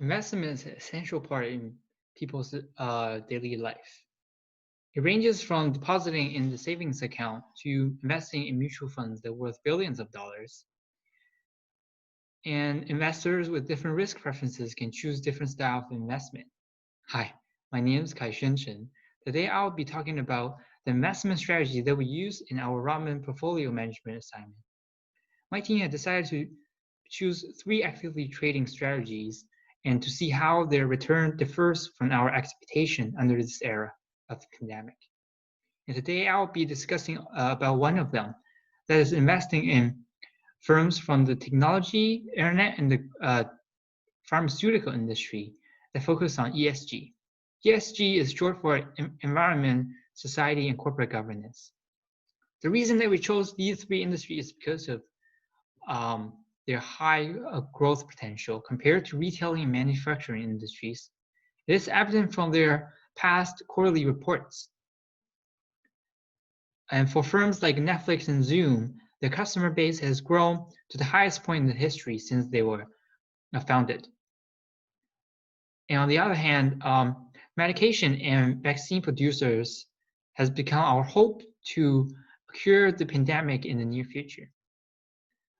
Investment is an essential part in people's daily life. It ranges from depositing in the savings account to investing in mutual funds that are worth billions of dollars. And investors with different risk preferences can choose different styles of investment. Hi, my name is Kai-Shen Chen. Today I'll be talking about the investment strategy that we use in our ramen portfolio management assignment. My team had decided to choose 3 actively trading strategies and to see how their return differs from our expectation under this era of the pandemic. And today I'll be discussing about one of them, that is investing in firms from the technology, internet, and the pharmaceutical industry that focus on ESG. ESG is short for environment, society, and corporate governance. The reason that we chose these 3 industries is because of their high growth potential compared to retailing and manufacturing industries. It is evident from their past quarterly reports. And for firms like Netflix and Zoom, their customer base has grown to the highest point in the history since they were founded. And on the other hand, medication and vaccine producers has become our hope to cure the pandemic in the near future.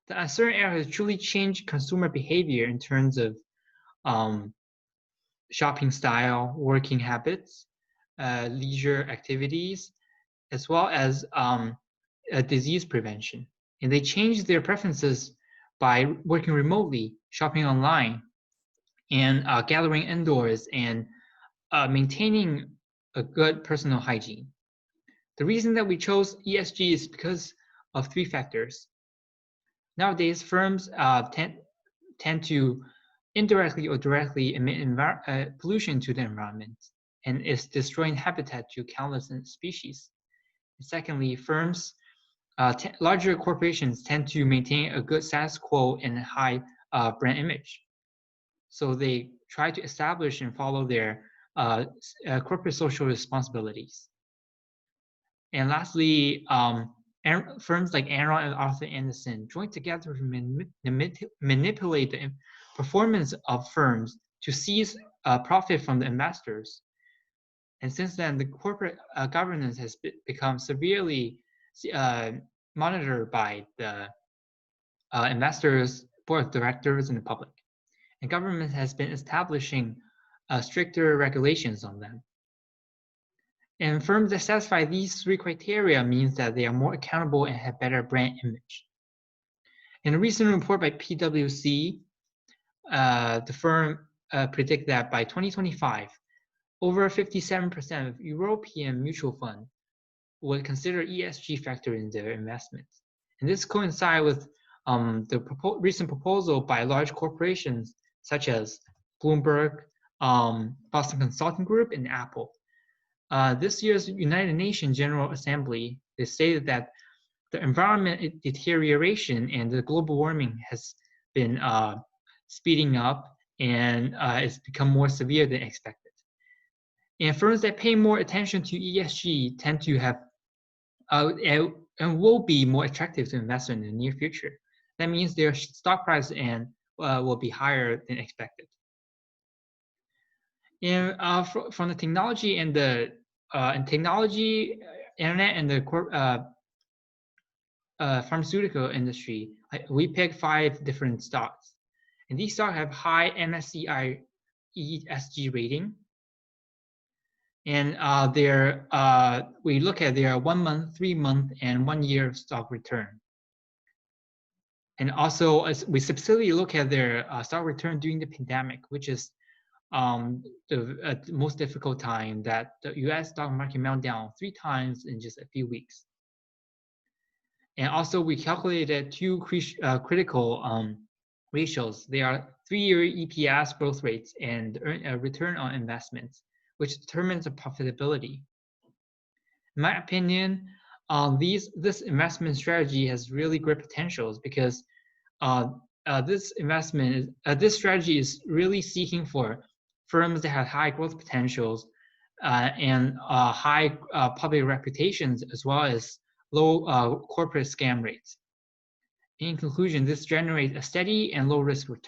The uncertain era has truly changed consumer behavior in terms of shopping style, working habits, leisure activities, as well as disease prevention. And they changed their preferences by working remotely, shopping online, and gathering indoors and maintaining a good personal hygiene. The reason that we chose ESG is because of 3 factors. Nowadays, firms tend to indirectly or directly emit pollution to the environment and is destroying habitat to countless species. And secondly, firms, larger corporations tend to maintain a good status quo and high brand image. So they try to establish and follow their corporate social responsibilities. And lastly, firms like Enron and Arthur Andersen joined together to manipulate the performance of firms to seize profit from the investors. And since then, the corporate governance has become severely monitored by the investors, board of directors, and the public. And government has been establishing stricter regulations on them. And firms that satisfy these 3 criteria means that they are more accountable and have better brand image. In a recent report by PwC, the firm predict that by 2025, over 57% of European mutual funds would consider ESG factor in their investments. And this coincides with the recent proposal by large corporations such as Bloomberg, Boston Consulting Group, and Apple. This year's United Nations General Assembly, they stated that the environment deterioration and the global warming has been speeding up and it's become more severe than expected. And firms that pay more attention to ESG tend to have and will be more attractive to invest in the near future. That means their stock price and will be higher than expected. And from the technology and the technology, internet, and the pharmaceutical industry, we picked 5 different stocks, and these stocks have high MSCI ESG rating. And we look at their 1 month, 3 month, and 1 year stock return. And also, we specifically look at their stock return during the pandemic, which is the most difficult time that the US stock market melted down 3 times in just a few weeks. And also, we calculated 2 critical ratios. They are 3-year EPS growth rates and return on investments, which determines the profitability. In my opinion, this investment strategy has really great potentials because this strategy is really seeking for firms that have high growth potentials and high public reputations, as well as low corporate scam rates. In conclusion, this generates a steady and low risk return.